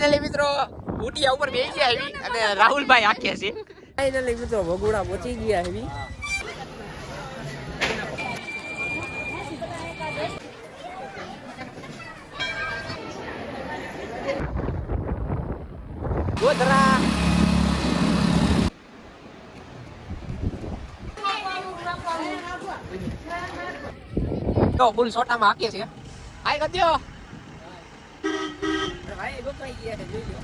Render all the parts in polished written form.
Finally મિત્રો ઉટિયા ઉપર બેસી ગયા હેવી અને રાહુલભાઈ આખે છે. ફાઇનલી મિત્રો ભગુડા પહોંચી ગયા હેવી. ગોધરા તો ફૂલ છોટામાં આખે છે. આઈ ગયો ભાઈ ગોપાઈ ગયા છે જોઈ લો.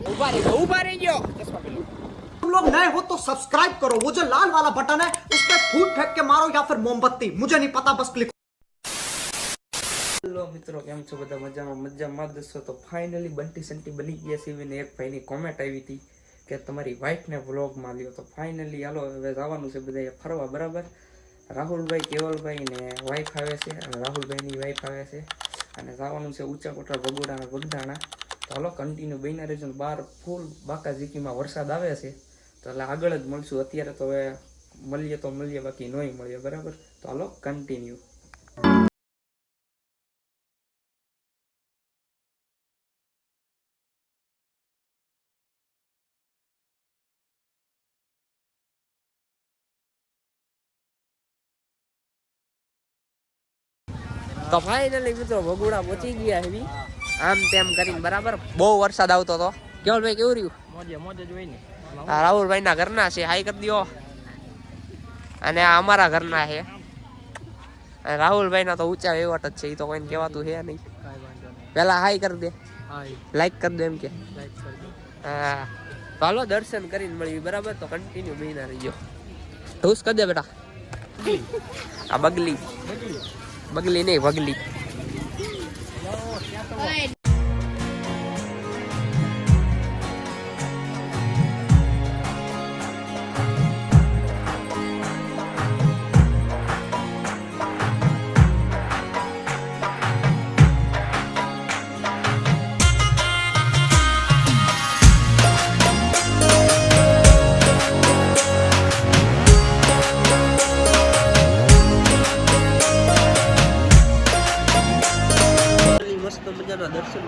ऊपर तुम लोग नए हो तो सब्सक्राइब करो, वो जो लाल वाला बटन है उस पे फूट फेंक के मारो या फिर मोमबत्ती, मुझे नहीं पता, बस क्लिक. હેલો મિત્રો, કેમ છો બધા? મજામાં દસો. તો ફાઇનલી બંટી સંટી બની ગયા છે ને એક ભાઈની કોમેન્ટ આવી હતી કે તમારી વાઈફને વ્લોગમાં લ્યો. તો ફાઇનલી હાલો હવે જવાનું છે બધા ફરવા, બરાબર. રાહુલભાઈ, કેવલભાઈ ને વાઈફ આવે છે અને રાહુલભાઈની વાઈફ આવે છે અને જવાનું છે ઊંચા કોટડા ભગોડા અને બગદાણા. તો હાલો કન્ટિન્યુ બન્યા રહેજો. બહાર ફૂલ બાકાઝીકીમાં વરસાદ આવે છે તો એટલે આગળ જ મળશું. અત્યારે તો હવે મળીએ બાકી નહીં મળીએ, બરાબર. તો હાલો કન્ટિન્યુ. તો ફાઇનલી મિત્રો ભગુડા પહોંચી ગયા હેવી આમ તેમ કરીને, બરાબર. બહુ વરસાદ આવતો હતો. કેવલભાઈ કેવું રહ્યું? મોજે જોઈ ને. રાહુલભાઈ ના ઘરના છે, હાઈ કરી દો. અને આ અમારા ઘરના છે. રાહુલભાઈ ના તો ઊંચા એવટ જ છે, એ તો કોઈને કહેવાતું છે નહીં. પેલા હાઈ કરી દે, લાઈક કરી દે એમ કે. હા તો હાલો દર્શન કરીને મળ્યું, બરાબર. તો કન્ટિન્યુ બહીના રહીજો. ઢૂસ કરી દે બેટા. આ બગલી નહીં વગલી.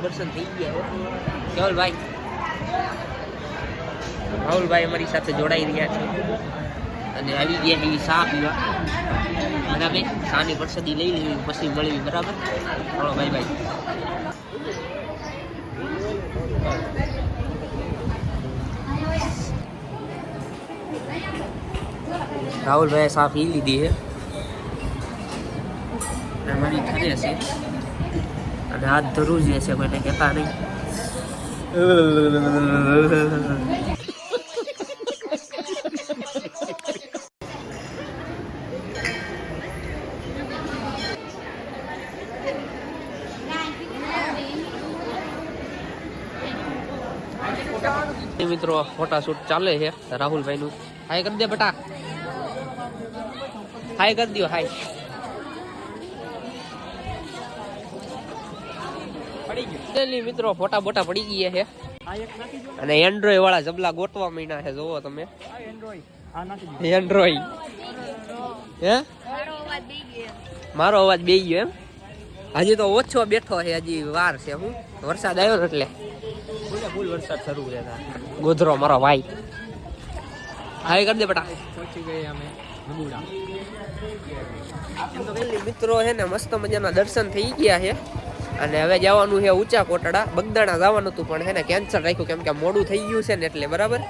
દર્શન થઈ ગયા. રાહુલભાઈ અમારી સાથે જોડાઈ રહ્યા છે અને આવી ગયા એવી ચા પીવા, બરાબર. ચાની પરસદી લઈ લેવી પછી મળવી, બરાબર. બોલો ભાઈ. રાહુલભાઈ ચા પી લીધી છે અમારી ઘરે છે અને હાથ ધરું જે છે કોઈને કહેતા નહીં. મિત્રો ફોટા શૂટ ચાલે છે રાહુલભાઈ નું. હાય કરી દે બેટા, હાય કરી દો, હાય. મિત્રો ફોટા બોટા પડી ગયા છે અને એન્ડ્રોઈડ વાળા જબલા ગોતવા માંડ્યા છે. જોવો તમે એન્ડ્રોઈડ. હે મારો અવાજ બે ગયો એમ? હજી તો ઓછો બેઠો છે, હજી વાર છે. હું વરસાદ આવ્યો ને એટલે ફૂલ વરસાદ શરૂ થયા. ગોધરો મારો ભાઈ. હાય કરી દે બેટા. પહોંચી ગયા અમે ભગુડા. મિત્રો છે ને મસ્ત મજાના દર્શન થઈ ગયા છે અને હવે જવાનું છે ઊંચા કોટડા. બગદાણા જવાનું હતું પણ છે ને કેન્સલ રાખ્યું કેમ કે મોડું થઈ ગયું છે ને એટલે, બરાબર.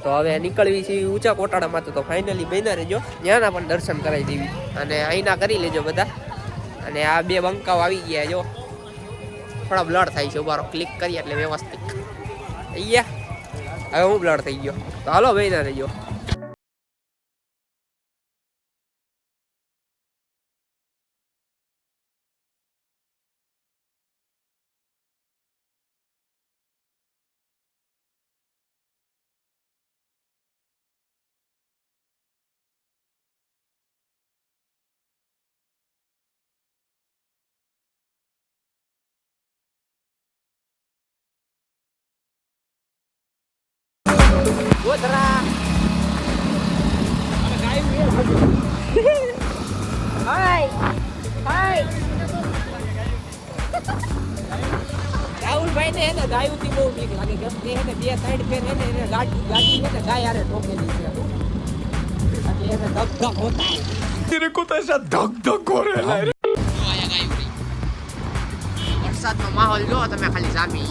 તો હવે નીકળવી છે ઊંચા કોટડામાં. તો ફાઇનલી બન્યા રહેજો, ત્યાંના પણ દર્શન કરાવી દેવી અને અહીંના કરી લેજો બધા. અને આ બે બંકાઓ આવી ગયા જો, થોડા બ્લડ થાય છે. ઉભારો ક્લિક કરીએ એટલે વ્યવસ્થિત થઈ ગયા. હવે હું બ્લડ થઈ ગયો. તો હાલો બન્યા રહેજો. ગોધરા હાય એને ગાયુંથી બહુ બીક લાગે કેમ કે એને 2-3 ફેર એને ગાડી છે ને ગાય હારે ઠોકેલી છે એટલે એને ધક ધક હોતા હે तेरे को तो ऐसा धक धक हो रहा है વરસાદનો માહોલ જો તમે ખાલી સામી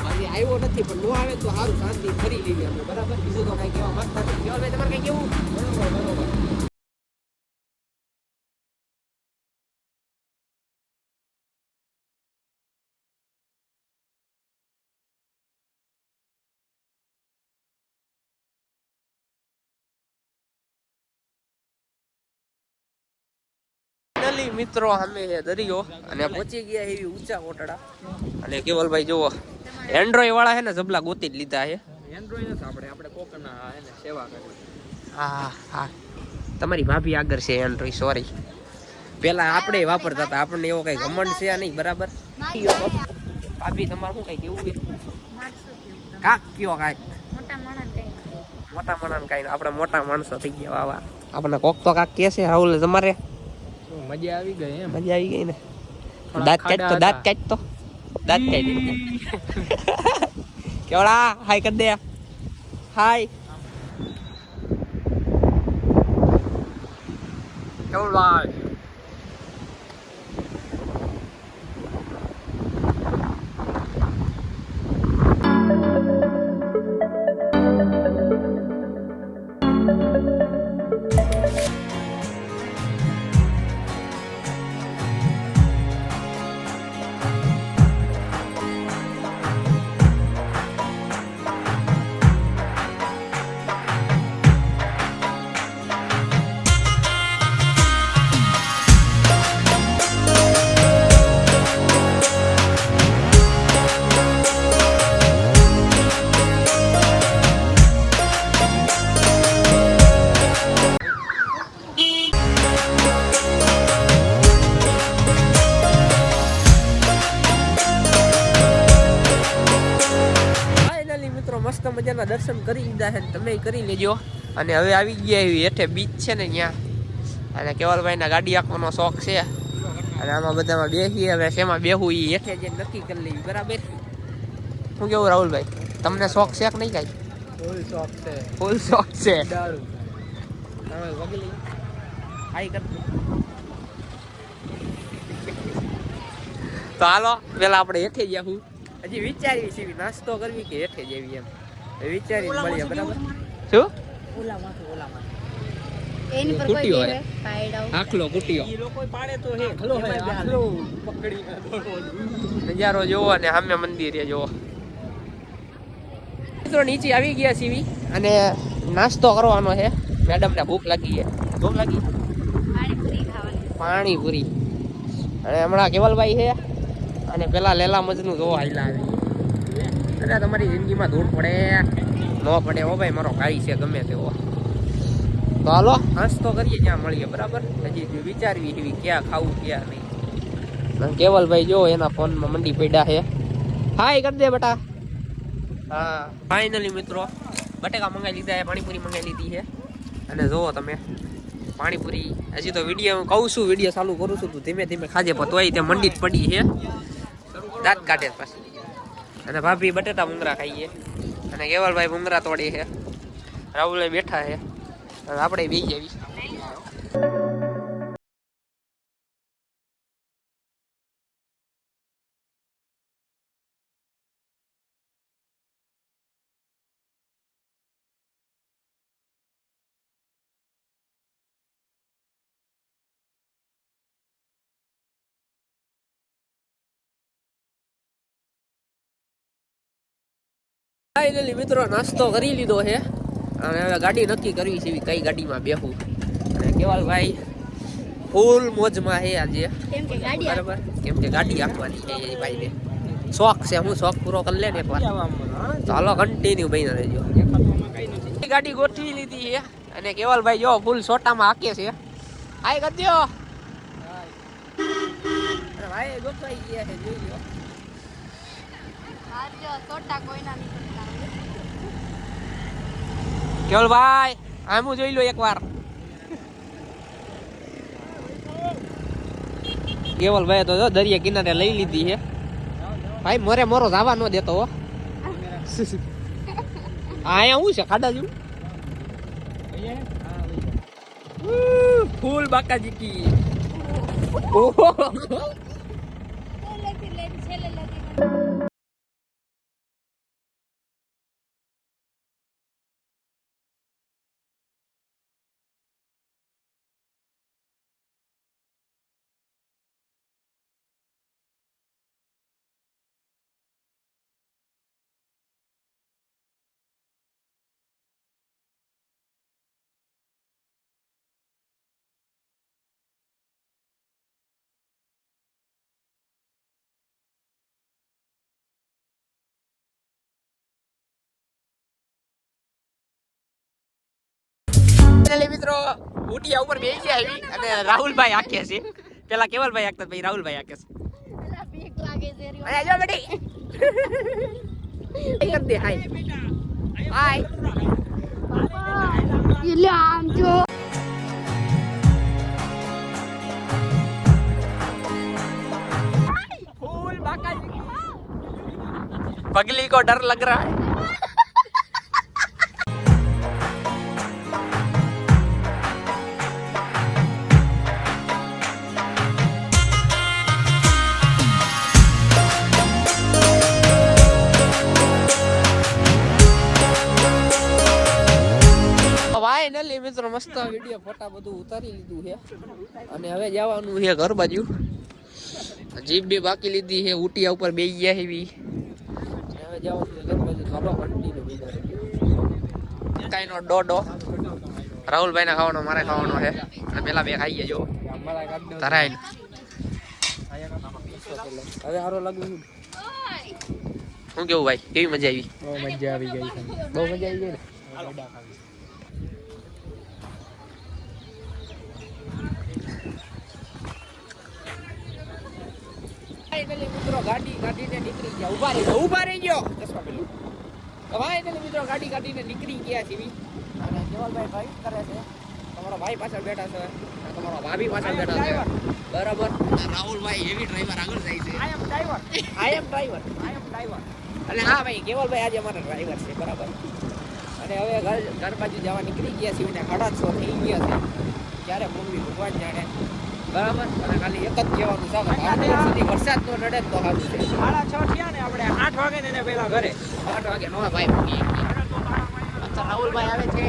હજી આવ્યો નથી પણ નો આવે તો સારું શાંતિ ફરી લઈએ અમે બરાબર બીજું તો કઈ કેવા માંગતા નથી કેવલભાઈ તમારે કઈ કેવું બરોબર ફાઇનલી મિત્રો અમે દરિયો અને પહોંચી ગયા એવી ઊંચા કોટડા અને કેવલભાઈ જુઓ એન્ડ્રોઈડ વાળા છે ને જબલા ગોતી જ લીધા છે એન્ડ્રોઈડ નથી આપણે કોકના એને સેવા કરી. હા હા તમારી ભાભી આગળ છે એન્ડ્રોઈડ સોરી પેલા આપણે વાપરતા હતા આપણને એવો કઈ ઘમંડ છે નહીં બરાબર ભાભી તમારે શું કઈ કેવું છે કાક કયો કાંઈ મોટા માણસ કઈ આપણે મોટા માણસો થઈ ગયા વાવા આપણને કોક તો કાક કે છે રાહુલ તમારે મજા આવી ગઈ એમ. મજા આવી ગઈ ને દાંત કાઢતો દાંત કાઢી કેવડા હાય કરી દે હાય કેવડા મસ્ત મજાના દર્શન કરી લીધા છે તમે કરી લેજો અને હવે આવી ગયા એવી હેઠે બીચ છે ને ત્યાં અને કેવલભાઈના ગાડી આંકવાનો શોખ છે અને આમાં બધામાં બેસીએ હવે શેમાં બેહું એ હેઠે જે નક્કી કરી લેવી બરાબર શું કેવું રાહુલભાઈ તમને શોખ છે કે નહીં કાંઈ ફૂલ શોખ છે. ફૂલ શોખ છે દારૂ. તમે વગેલી હાઈ કરી તો હાલો પેલા આપણે હેઠે જવું હજી વિચારવી છે નાસ્તો કરવી કે હેઠે જેવી એમ વિચારી મળીએ બરાબર શું એની પર કુટીઓ કોઈ હે. દેવે પાયડાઓ આખલો કુટીઓ ઈ લોકો પાડે તો હે ખલો હે આખલો પકડીને દોડવાનું. નજારો જોવો અને સામે મંદિરે જોવો મિત્રો નીચે આવી ગયા સીવી અને નાસ્તો કરવાનો છે મેડમને ભૂખ લાગી છે ભૂખ લાગી પાણીપુરી ખાવાની પાણીપુરી અને હમણાં કેવલભાઈ છે અને પેલા લેલા મજનું જોવો હાઈલા આવી અને તમારી જિંદગીમાં ધૂળ પડે ન પડે હો ભાઈ મારો ભાઈ છે ગમે તેવો તો હાલો નાસ્તો કરીએ જ્યાં મળીએ બરાબર હજી વિચારવી એવી ક્યાં ખાવું ક્યાં નહીં અને કેવલભાઈ જો એના ફોનમાં મંડી પડ્યા છે હાય કરી દે બેટા હા ફાઇનલી મિત્રો બટેકા મંગાવી લીધા છે પાણીપુરી મંગાવી લીધી છે અને જોવો તમે પાણીપુરી હજી તો વિડીયો કહું છું વિડીયો ચાલુ કરું છું તું ધીમે ધીમે ખાજે પણ તોય તે મંડી જ પડી છે દાંત કાઢે પાછી અને ભાભી બટેટા ભૂંગરા ખાઈએ અને કેવલભાઈ ભૂંગરા તોડી છે રાહુલ બેઠા છે અને આપણે બેસી આવી ફાઇનલી મિત્રો નાસ્તો કરી લીધો છે અને હવે ગાડી નક્કી કરવી છે કઈ ગાડીમાં બેહું અને કેવલભાઈ ફૂલ મોજમાં છે આજે કેમ કે ગાડી બરાબર કેમ કે ગાડી આપવાની છે એ ભાઈને શોખ છે હું શોખ પૂરો કરી લે ને એકવાર તો હાલો કન્ટિન્યુ બની રહેજો ગાડી ગોઠવી લીધી છે અને કેવલભાઈ જો ફૂલ સોટામાં હાકે છે હાય કરી દો ભાઈ ગોઠવાઈ ગયા છે જોઈ લો આજો સોટા કોઈના નહીં કરતા કેવલભાઈ આમું જોઈ લો એકવાર કેવલભાઈ તો જો દરિયા કિનારે લઈ લીધી છે ભાઈ મોરે મોરો જવા ન દેતો હો અહીંયા હું છે ખાડા જેવું ફૂલ બાકાજી કી ઓહો છેલ્લે લગી મિત્રો ઉટિયા ઉપર બેસી ગયા આવી અને રાહુલભાઈ આકે છે પેલા કેવલભાઈ આકતા પછી રાહુલભાઈ આકે છે પેલા બીક લાગે છે રે અરે જો બેટી કર દે હાય હાય લે આમ જો फूल बाकाजी पगली को डर लग रहा है ફાઇનલી મિત્રો મસ્ત વિડિયો ફોટા બધું ઉતારી લીધું છે અને હવે જવાનું છે ઘર બાજુ જીપ બી બાકી લીધી છે ઉટિયા ઉપર બેસી ગયા એવી હવે જવાનું છે ઘર બાજુ ખાવા કંટીને બીજા કાઈનો ડોડો રાહુલભાઈ ના ખાવાનો મારે ખાવાનો છે અને પેલા બે ખાઈ ગયા જો તરાઈ હવે હારો લાગ્યું શું કેવું ભાઈ કેવી મજા આવી બહુ મજા આવી ગઈ છે બહુ મજા આવી ગઈ ને મિત્રો ગાડીને નીકળી ગયા ઉભા રહી ગયો ચશ્મા પેલું ફાઇનલી મિત્રો ગાડીને નીકળી ગયા છે અને કેવલભાઈ ડ્રાઈવ કરે છે તમારો ભાઈ પાછળ બેઠા છે અને તમારો ભાભી પાછળ બેઠા છે બરાબર રાહુલભાઈ હેવી ડ્રાઈવર આગળ જાય છે આઈ એમ ડ્રાઈવર અને હા ભાઈ કેવલભાઈ આજે અમારા ડ્રાઈવર છે બરાબર અને હવે ઘર બાજુ જવા નીકળી ગયા છીએ ને 8:30 થઈ ગયા છે ક્યારે મમ્મી ભગવાન જાણે બરાબર અને ખાલી એક જ કહેવાનું છે સુધી વરસાદ નો નડે તો સારું છે 6:30 થયા ને આપણે 8 વાગે ને પહેલા ઘરે 8 વાગે નો ભાઈ પૂગી ગયા રાહુલભાઈ આવે છે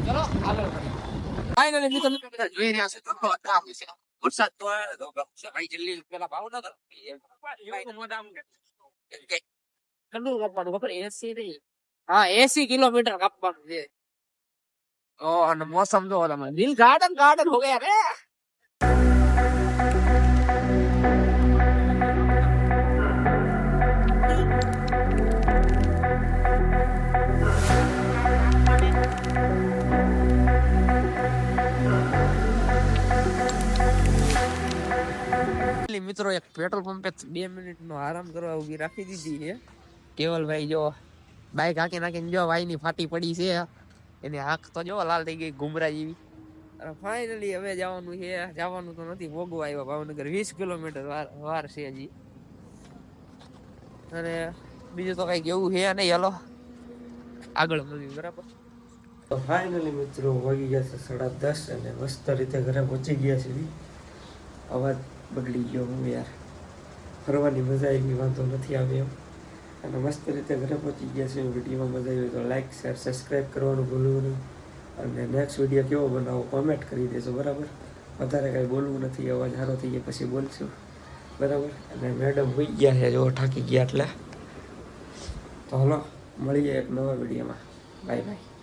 ચલો આગળ કરીએ ફાઇનલી મિત્રો બધા જોઈ રહ્યા છે તો હતા છે વરસાદ તો આવે તો ભાઈ જલ્દી પેલા ભાવનગર કેટલું કાપવાનું ખબર 80 નહીં હા 80 કિલોમીટર કાપવાનું છે ઓ અને મોસમ જો તમે દિલ ગાર્ડન હો ગયા રે મિત્રો એક પેટ્રોલ પંપે 2 મિનિટ નો આરામ કરવા ઉભી રાખી દીધી છે કેવલભાઈ જો બાઈક હાકી નાખીને જો ભાઈ ની ફાટી પડી છે એની આંખ તો જો લાલ થઈ ગઈ ગુમરા જેવી અને ફાઇનલી હવે જવાનું તો નથી ભોગવા આવ્યા ભાવનગર 20 કિલોમીટર વાર છે હજી અને બીજું તો કઈ કેવું છે નહીં હાલો આગળ મળ્યું બરાબર તો ફાઇનલી મિત્રો વાગી ગયા છે 10:30 અને મસ્ત રીતે ઘરે પહોંચી ગયા છે અવાજ બગડી ગયો હું યાર ફરવાની મજા આવી વાંધો નથી આવે એમ અને મસ્ત રીતે ઘરે પહોંચી ગયા છે વિડીયોમાં મજા આવી તો લાઈક શેર સબસ્ક્રાઈબ કરવાનું ભૂલવું નહીં અને નેક્સ્ટ વિડીયો કેવો બનાવો કોમેન્ટ કરી દેજો બરાબર વધારે કાંઈ બોલવું નથી અવાજ સારો થઈ જાય પછી બોલશું બરાબર અને મેડમ હોઈ ગયા છે જો થાકી ગયા એટલે તો હાલો મળીએ એક નવા વિડીયોમાં બાય બાય